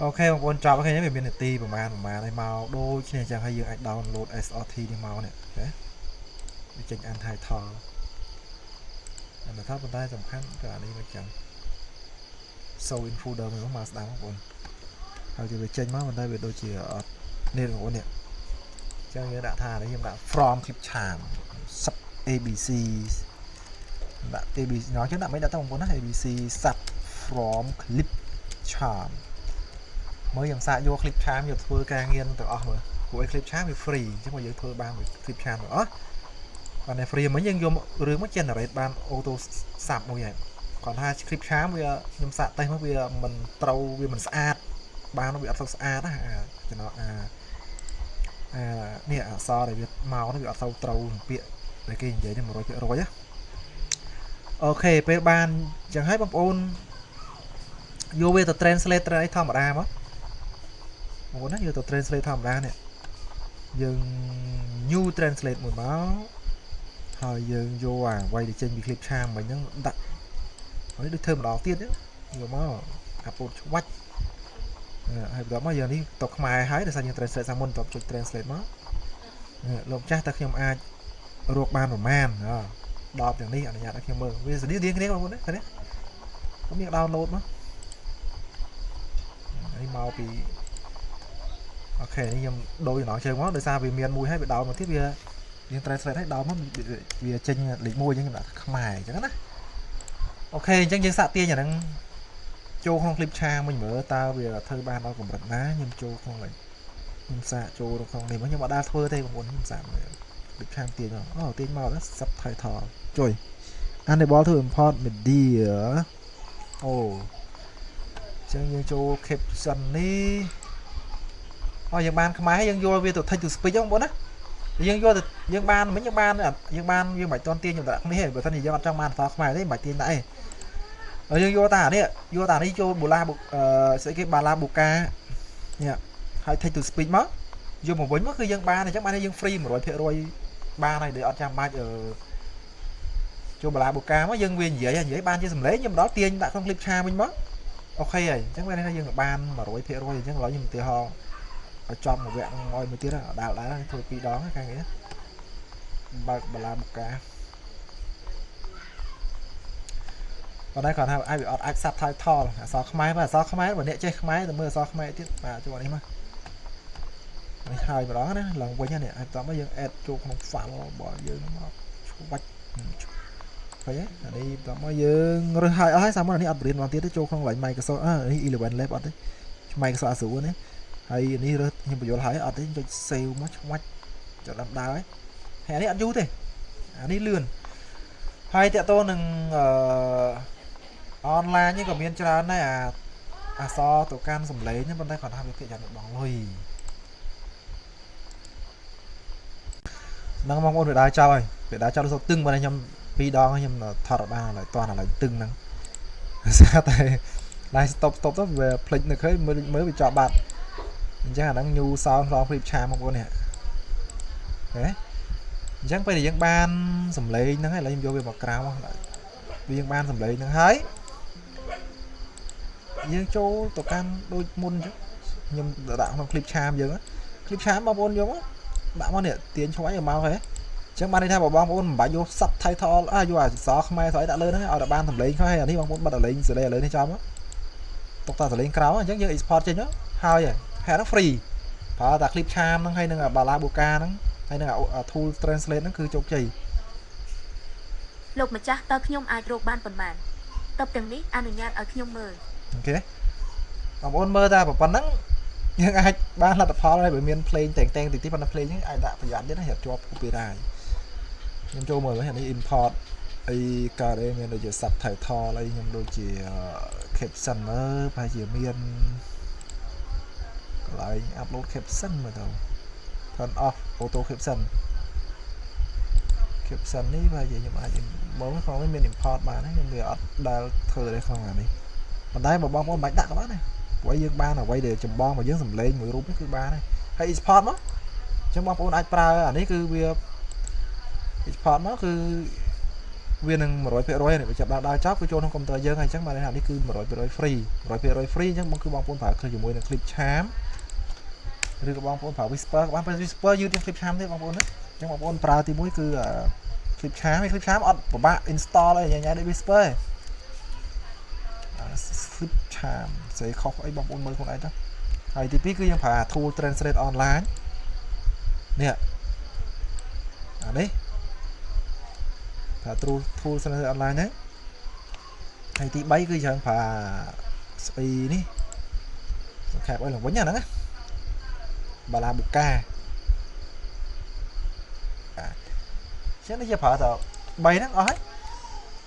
អូខេបងប្អូនចប់អូខេវាមាននាទីប្រហែលហើយមកដូចគ្នាអញ្ចឹងហើយយើងអាច download SRT នេះមកនេះណាវាចេញ untitled ប៉ុន្តែសំខាន់គឺអានេះមកចឹង show in folder មកស្ដាប់បងប្អូនហើយវាចេញមកប៉ុន្តែវាដូចជាអត់នេះបងប្អូននេះអញ្ចឹងយើងដាក់ថានេះខ្ញុំដាក់ from clip charm sub abc ដាក់ abc nói chứដាក់មិនដាក់ទៅបងប្អូនណា abc sub from clip charm មើលយើងសាកយក clip charm យកធ្វើការងារទាំងអស់មើលព្រោះឯ clip charm វា free អញ្ចឹងមកយើងធ្វើបាន clip charm ទាំងអស់បានតែ free មិញយើងយករឿងមក generate បាន auto sub មួយហើយគាត់ថា clip charm វាខ្ញុំសាកតេស្តមកវាមិនត្រូវវាមិនស្អាតបានវាអត់សូវស្អាតណាចំណុចនេះអក្សរដែលវាមកនេះវាអត់សូវត្រូវពាក្យដែលគេនិយាយនេះ 100% ណាអូខេពេលបានអញ្ចឹងហើយបងប្អូនយកវាទៅ translate ត្រឹមធម្មតាមកបងប្អូនណាយកទៅ translate ធម្មតានេះយើង new translate មួយមកហើយយើងយកអ្វីដែលចេញពី clip charm មិញហ្នឹងដាក់ហើយដូចធ្វើម្ដងទៀតយកមក upload ឆ្វាច់ហើយបន្តមកយើងនេះទៅខ្មែរហើយដោយសារយើង translate សាមុនទៅចុច translate មកលោកចាស់តើខ្ញុំអាចរកបានប្រមាណ10ទាំងនេះអនុញ្ញាតឲ្យខ្ញុំមើលវាស្រៀងគ្នាបងប្អូនណាឃើញទេខ្ញុំមាន download មកនេះមកពីអូខេនេះខ្ញុំដូរចំណងជើងមកដោយសារវាមានមួយហើយវាដោនមកទៀតវាយើង translate ឲ្យដោនមកវាចេញលេខ1អញ្ចឹងខ្ញុំដាក់ខ្មែរអញ្ចឹងណាអូខេអញ្ចឹងយើងសាកទាញអាហ្នឹងចូលក្នុង clip charm មិញមើលតើវាធ្វើបានដល់កម្រិតណាខ្ញុំចូលក្នុងលេខខ្ញុំសាកចូលក្នុងនេះមកខ្ញុំអត់ដាល់ធ្វើទេបងប្អូនខ្ញុំសាកមើល clip charm ទាញមកទាញមកណា subtitle ជួយ enable to import media អូចឹងយើងចូល caption នេះយើងបានខ្មែរយើងយកវាទៅ text to speech បងប្អូនណាយើងយកទៅយើងបានមិញយើងបានយើងមិនទាន់ទាញខ្ញុំដាក់នេះទេបើមិនយើងអត់ចង់បានអក្សរខ្មែរទេមិនបាច់ទាញដាក់ទេយើងយកតានេះចូលបូឡាស្អីគេបាឡាបូកានេះហើយ text to speech មកយកមកវិញមកគឺយើងបានអញ្ចឹងបានយើង free 100% បានហើយដូចអត់ចាំបាច់ចូលបាឡាបូកាមកយើងវានិយាយបានជាសម្លេងខ្ញុំដល់ទាញដាក់ក្នុង clip charm វិញមកអូខេហើយអញ្ចឹងវាថាយើងបាន 100% អញ្ចឹងឥឡូវខ្ញុំឧទាហរណ៍ឲ្យចប់មួយវគ្គមួយទៀតដែរធ្វើ2ដងខាងនេះបើកបាឡាបូកាប៉ុន្តែគាត់ថាអាចវាអត់អាច subtitle អក្សរខ្មែរបើអក្សរខ្មែរបើអ្នកចេះខ្មែរទៅមើលអក្សរខ្មែរទៀតបាទចូលនេះមកនេះហើយម្ដងណាឡើងវិញនេះហើយបន្តមកយើង add ចូលក្នុង file របស់យើងមកឆ្វាច់ឃើញទេអានេះបន្តមកយើងរើសឲ្យអស់ហើយសាមុនអានេះអត់បរៀនមកទៀតទេចូលក្នុង line Microsoft នេះ 11 Lab អត់ទេ Microsoft Azure នេះហើយនេះរើសខ្ញុំបញ្យល់ហើយអត់ទេចុច save មកឆ្វាច់ចូលដើមដើរហើយអានេះអត់យូរទេអានេះលឿនហើយតើតើនឹងonline នេះក៏មានច្រើនដែរអក្សរទៅកាន់សំឡេងប៉ុន្តែគាត់ថាវាភាគយ៉ាងបងលុយហ្នឹងបងប្អូនវាដើរចោលហើយវាដើរចោលទៅតឹងបើខ្ញុំ2ដងខ្ញុំថតបានឡើយតោះឥឡូវតឹងហ្នឹងស្អាតតែ line stop ទៅវាផ្លិចនៅឃើញមើលវាចប់បាត់អញ្ចឹងអាហ្នឹង new sound ក្នុង clip charm បងប្អូននេះហ៎អញ្ចឹងពេលដែលយើងបានសំឡេងហ្នឹងហើយឥឡូវខ្ញុំយកវាមកក្រៅវាយើងបានសំឡេងហ្នឹងហើយយើងចូលទៅកាន់ដូចមុនអញ្ចឹងខ្ញុំដាក់ក្នុង clip charm យើង clip charm បងប្អូនយកមកដាក់មកនេះទាញឆ្វាយមកហ៎អញ្ចឹងបានន័យថាបងប្អូនមិនបាច់យក subtitle យកអក្សរខ្មែរស្អីដាក់លើហ្នឹងឲ្យតែបានសំឡេងខ្មែរអានេះបងប្អូនបិទសំឡេងឥឡូវនេះចាំទុកតាសំឡេងក្រៅអញ្ចឹងយើង export ចេញហើយហើយហ្នឹង free ប្រើតែ clip charm ហ្នឹងហើយនឹងបាឡាបូកាហ្នឹងហើយនឹង tool translate ហ្នឹងគឺជោគជ័យលោកម្ចាស់តើខ្ញុំអាចរកបានប៉ុន្មានតបទាំងនេះអនុញ្ញាតឲ្យខ្ញុំមើល អូខេ បងប្អូនមើលតែប៉ុណ្ណឹងយើងអាចបានលទ្ធផលហើយបើមាន play តែងទីប៉ុណ្ណា play ហ្នឹងអាចដាក់ប្រយ័ត្នទៀតណារត់ជាប់ copyright ខ្ញុំចូលមើលហ្នឹងនេះ import អីកើតអីមានដូចជា subtitle អីខ្ញុំដូចជា caption មើលប្រហែលជាមានកន្លែង upload caption មើលទៅ turn off auto caption នេះប្រហែលជាខ្ញុំអាចមើលក្នុងនេះមាន import បានហើយខ្ញុំវាអត់ដែលធ្វើទេក្នុងអានេះប៉ុន្តែបើបងប្អូនបាច់ដាក់ក៏បានដែរព្រោះយើងបានអ្វីដែលចម្បងរបស់យើងសម្លេងមួយរូបនេះគឺបានហើយហើយ export មកអញ្ចឹងបងប្អូនអាចប្រើអានេះគឺវា export មកគឺវានឹង 100% នេះវាចាប់ដល់ចប់គឺចូលក្នុងកុំព្យូទ័រយើងហើយអញ្ចឹងបានថានេះគឺ 100% free 100% free អញ្ចឹងបងគឺបងប្អូនប្រើគ្នាជាមួយនឹង clip charm ឬក៏បងប្អូនប្រើ whisper ក៏បានប្រើ whisper យឺតជាង clip charm ទេបងប្អូនណាអញ្ចឹងបងប្អូនប្រើទី1គឺ clip charm ហើយ clip charm អត់ពិបាក install អីញ៉ៃដូច whisper ទេ clip charm ស្អីខុសអីបងប្អូនមើលខ្លួនឯងទៅហើយទី2គឺយើងប្រើ tool translate online នេះអានេះប្រើ tool translate online ហ្នឹងហើយទី3គឺយើងប្រើស្អីនេះសង្ខេបឲ្យឡើងវិញអាហ្នឹងណាបាឡាបូកាចឹងនេះជាប្រើត3ហ្នឹងអស់ហើយ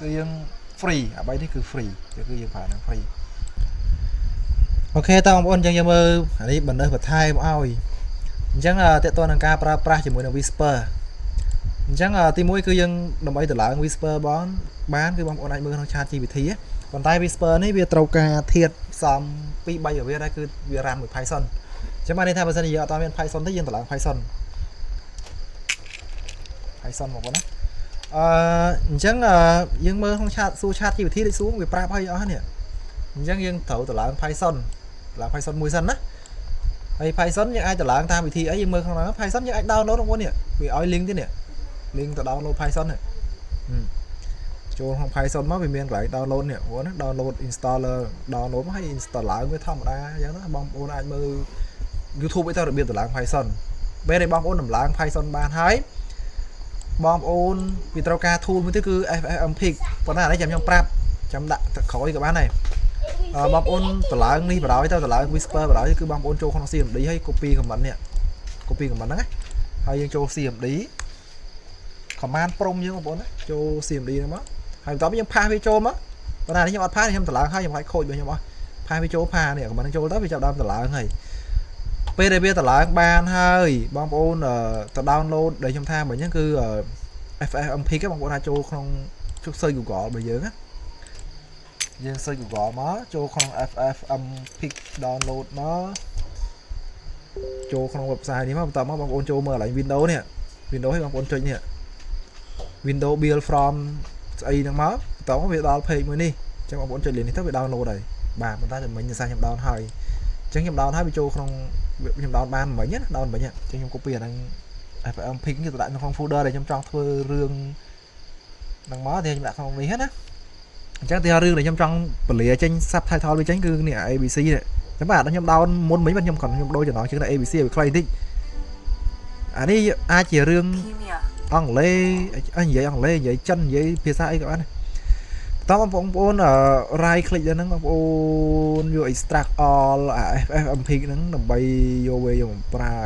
គឺយើង free អា3នេះគឺ free គឺយើងប្រើហ្នឹង free អូខេតើបងប្អូនអញ្ចឹងយើងមើលអានេះបណ្ដេះបន្ថែមឲ្យអញ្ចឹងតើតើនឹងការប្រើប្រាស់ជាមួយនឹង whisper អញ្ចឹងទី1គឺយើងដើម្បីទៅឡើង whisper បានគឺបងប្អូនអាចមើលក្នុង chat GPT ប៉ុន្តែ whisper នេះវាត្រូវការធាតុផ្សំ 2-3 រវាដែរគឺវា run មួយ Python អញ្ចឹងបានន័យថាបើសិនជាយើងអត់មាន Python ទេយើងទៅឡើង Python បងប្អូនណាអញ្ចឹងយើងមើលក្នុង chat សួរ chat GPT ដូចសួរវាប្រាប់ឲ្យអស់នេះអញ្ចឹងយើងត្រូវទៅឡើង Python មួយសិនណាហើយ Python យើងអាចទៅឡើងតាមវិធីអីយើងមើលក្នុងហ្នឹង Python យើងអាច download បងប្អូននេះវាឲ្យ link ទៀតនេះ link ទៅ download Python នេះចូលក្នុង Python មកវាមានកន្លែង download នេះបងប្អូនណា download installer download មកហើយ install ឡើងវាធម្មតាអញ្ចឹងណាបងប្អូនអាចមើល YouTube ឲ្យទៅរបៀបទៅឡើង Python ពេលដែលបងប្អូនដំឡើង Python បានហើយបងប្អូនវាត្រូវការ tool មួយទៀតគឺ FFmpeg ប៉ុន្តែឥឡូវខ្ញុំប្រាប់ចាំដាក់ក្រោយក៏បានដែរបងប្អូនតម្លើងនេះបរោយទៅតម្លើង whisper បរោយគឺបងប្អូនចូលក្នុង CMD ហើយ copy comment នេះ copy comment ហ្នឹងណាហើយយើងចូល CMD command prompt យើងបងប្អូនណាចូល CMD ហ្នឹងមកហើយបន្ទាប់យើងផាសវាចូលមកប៉ុន្តែនេះខ្ញុំអត់ផាសខ្ញុំតម្លើងហើយខ្ញុំឲ្យខូចរបស់ខ្ញុំអស់ផាសវាចូលផានេះ comment ហ្នឹងចូលទៅវាចាប់ដើមតម្លើងហើយពេលដែលវាតម្លើងបានហើយបងប្អូនទៅ download ដែលខ្ញុំថាមិញហ្នឹងគឺ FFmpeg បងប្អូនអាចចូលក្នុងចុច search Google របស់យើងណាយើង search Google មកចូលក្នុង FFmpeg download មកចូលក្នុង website នេះមកបន្តមកបងប្អូនចូលមើលកន្លែង Windows នេះ Windows ឲ្យបងប្អូនចុចនេះ Windows build from ស្អីហ្នឹងមកបន្តមកវាដល់ page មួយនេះអញ្ចឹងបងប្អូនចុចលេខនេះទៅវា download ហើយបាទប៉ុន្តែតែមិញខ្ញុំ down ហើយអញ្ចឹងខ្ញុំ down ហើយវាចូលក្នុងខ្ញុំ down បានមិញណា down មិញអញ្ចឹងខ្ញុំ copy អាហ្នឹង FFmpeg នេះទៅដាក់ក្នុង folder ដែលខ្ញុំចង់ធ្វើរឿងហ្នឹងមកthìខ្ញុំដាក់ក្នុងនេះណាអញ្ចឹងទីរឿងដែលខ្ញុំចង់ពលាចេញ subtitle វាចេញគឺនេះ ABC នេះអញ្ចឹងបាទខ្ញុំ down មុនមិញបាទខ្ញុំដូរចំណងជើងតែ ABC វាខ្លីតិចអានេះអាចជារឿងអង់គ្លេសនិយាយអង់គ្លេសនិយាយចិននិយាយភាសាអីក៏បានតើបងប្អូន right click ដល់ហ្នឹងបងប្អូនយក extract all FFmpeg ហ្នឹងដើម្បីយកវាយកមកប្រើ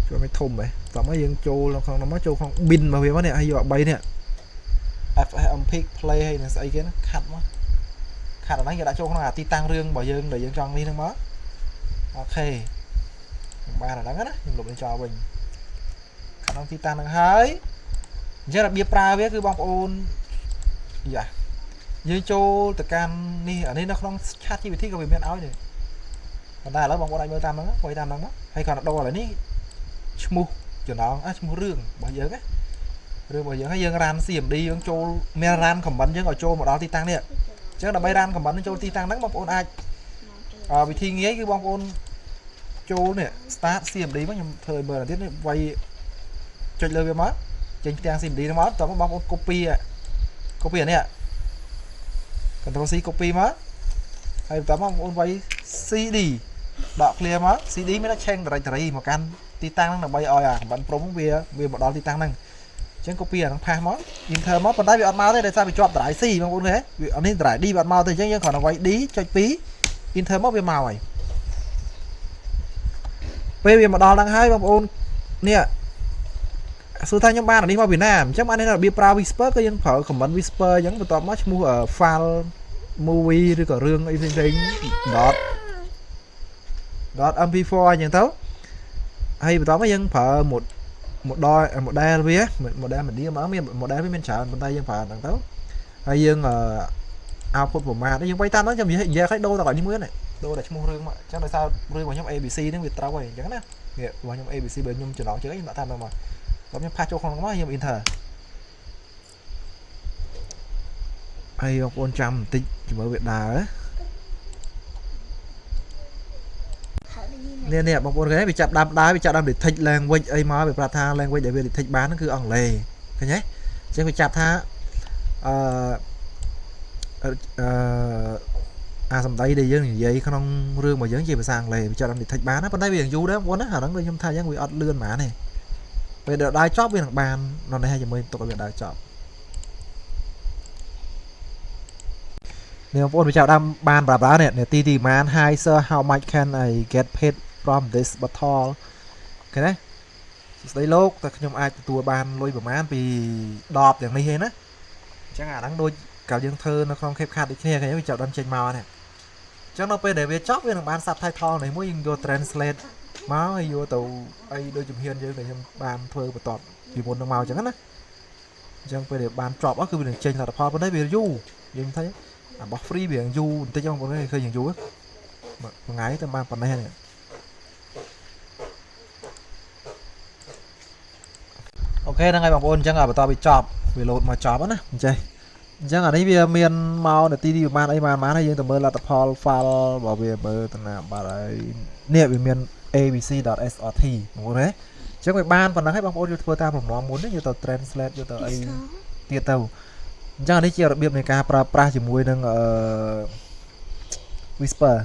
ជួយមិនធំហ៎តោះមកយើងចូលក្នុងនោះមកចូលក្នុង bin របស់វាមកនេះហើយយក3នេះ FFmpeg play ហើយនឹងស្អីគេណាខាត់មកខាត់អាហ្នឹងយើងដាក់ចូលក្នុងអាទីតាំងរឿងរបស់យើងដែលយើងចង់នេះហ្នឹងមកអូខេបានអាហ្នឹងណាខ្ញុំលុបនេះចោលវិញខាត់ក្នុងទីតាំងហ្នឹងហើយអញ្ចឹងរបៀបប្រើវាគឺបងប្អូនយ៉ាយើងចូលទៅកាន់នេះអានេះនៅក្នុង chat GPT ក៏វាមានឲ្យនេះប៉ុន្តែឥឡូវបងប្អូនអាចមើលតាមហ្នឹងមើលតាមហ្នឹងមកហើយគាត់ដូរឥឡូវនេះឈ្មោះចំណងឈ្មោះរឿងរបស់យើងណារឿងរបស់យើងហើយយើង run CMD យើងចូលមាន run comment យើងឲ្យចូលមកដល់ទីតាំងនេះអញ្ចឹងដើម្បី run comment ចូលទីតាំងហ្នឹងបងប្អូនអាចវិធីងាយគឺបងប្អូនចូលនេះ start CMD មកខ្ញុំធ្វើឲ្យមើលទៀតនេះវាយចុចលើវាមកចេញទាំង CMD ហ្នឹងមកតោះបងប្អូន copy អានេះ Ctrl C copy មកហើយបន្តមកបងប្អូនវាយ CD ដក clear មក CD មានតែ change directory មកកាន់ទីតាំងហ្នឹងដើម្បីឲ្យអា comment prompt វាមកដល់ទីតាំងហ្នឹងអញ្ចឹង copy អាហ្នឹងផាសមក enter មកប៉ុន្តែវាអត់មកទេដោយសារវាជាប់ drive C បងប្អូនឃើញទេវាអានេះ drive D វាអត់មកទេអញ្ចឹងយើងគ្រាន់តែវាយ D ចុច2 Inter មកវាមកហើយពេលវាមកដល់ហ្នឹងហើយបងប្អូននេះសួរថាខ្ញុំបានអានេះមកពីណាអញ្ចឹងបាននេះរបៀបប្រើ whisper គឺយើងប្រើ command whisper អញ្ចឹងបន្ទាប់មកឈ្មោះ file movie ឬក៏រឿងអីផ្សេងៗ .mp4 អញ្ចឹងទៅហើយបន្ទាប់មកយើងប្រើmodel វា model medium មកមាន model វាមានច្រើនប៉ុន្តែយើងប្រើហ្នឹងទៅហើយយើងoutput format យើងបាយតាមហ្នឹងខ្ញុំនិយាយឲ្យដូរតកនេះមួយនេះដូរតែឈ្មោះរឿងមកអញ្ចឹងដោយសាររឿងរបស់ខ្ញុំ ABC ហ្នឹងវាត្រូវហើយអញ្ចឹងណាវារបស់ខ្ញុំ ABC បើខ្ញុំចំណងជើងខ្ញុំដាក់តាមហ្នឹងមកខ្ញុំផាសចូលក្នុងហ្នឹងមកខ្ញុំ enter ហើយបងប្អូនចាំបន្តិចមើលវាដើរនេះបងប្អូនឃើញវាចាប់ដើមដើរវាចាប់ដើម detect language អីមកវាប្រាប់ថា language ដែលវា detect បានហ្នឹងគឺអង់គ្លេសឃើញទេអញ្ចឹងវាចាប់ថាសំដីដែលយើងនិយាយក្នុងរឿងរបស់យើងជាភាសាអង់គ្លេសវាចាប់ដើម detect បានណាប៉ុន្តែវាយ៉ាងយូរដែរបងប្អូនណាអាហ្នឹងដូចខ្ញុំថាអញ្ចឹងវាអត់លឿនហ្មងទេពេលដល់ដើរចប់វានឹងបានដល់នេះហើយជាមួយទុកឲ្យវាដើរចប់នេះបងប្អូនវាចាប់ដើមបានប្រាប់ដែរនេះទីប្រហែល Hi sir how much can I get paid from this bottle ឃើញទេស្ដីលោកតែខ្ញុំអាចទទួលបានលុយប្រហែលពី10ទាំងនេះឯណាអញ្ចឹងអាហ្នឹងដូចកាលយើងធ្វើនៅក្នុង CapCut ដូចគ្នាឃើញវាចាប់ដើមចេញមកនេះអញ្ចឹងនៅពេលដែលវាចប់វានឹងបាន subtitle នេះមួយយើងយក translate មកហើយយកទៅអីដូចជំហានយើងដែលខ្ញុំបានធ្វើបន្ទាប់ពីមុននឹងមកអញ្ចឹងណាអញ្ចឹងពេលដែលបានចប់អស់គឺវានឹងចេញលទ្ធផលប៉ុន្តែវាយូរយើងthấyរបស់ free វាយូរបន្តិចបងប្អូនឃើញយ៉ាងយូរមួយថ្ងៃតែបានប៉ុណ្ណេះនេះអូខេហ្នឹងហើយបងប្អូនអញ្ចឹងបន្ទាប់ពីចប់វា load មកចប់ណាអញ្ចឹងអានេះវាមានមកនាទីនេះប្រហែលអីប្រហែលហើយយើងទៅមើលលទ្ធផល file របស់វាមើលតាណាបាត់ហើយនេះវាមាន abc.srt បងប្អូនហ៎អញ្ចឹងវាបានប៉ុណ្ណឹងហើយបងប្អូនយកធ្វើតាមបំណងមុនយកទៅ translate យកទៅអីទៀតទៅអញ្ចឹងនេះជារបៀបនៃការប្រើប្រាស់ជាមួយនឹងwhisper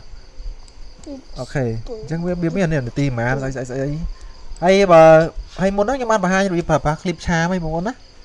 អូខេអញ្ចឹងវាមាននាទីប្រហែលស្អីហើយបើហើយមុនហ្នឹងខ្ញុំបានបង្ហាញរបៀបប្រើប្រាស់ clip charm ហីបងប្អូនណា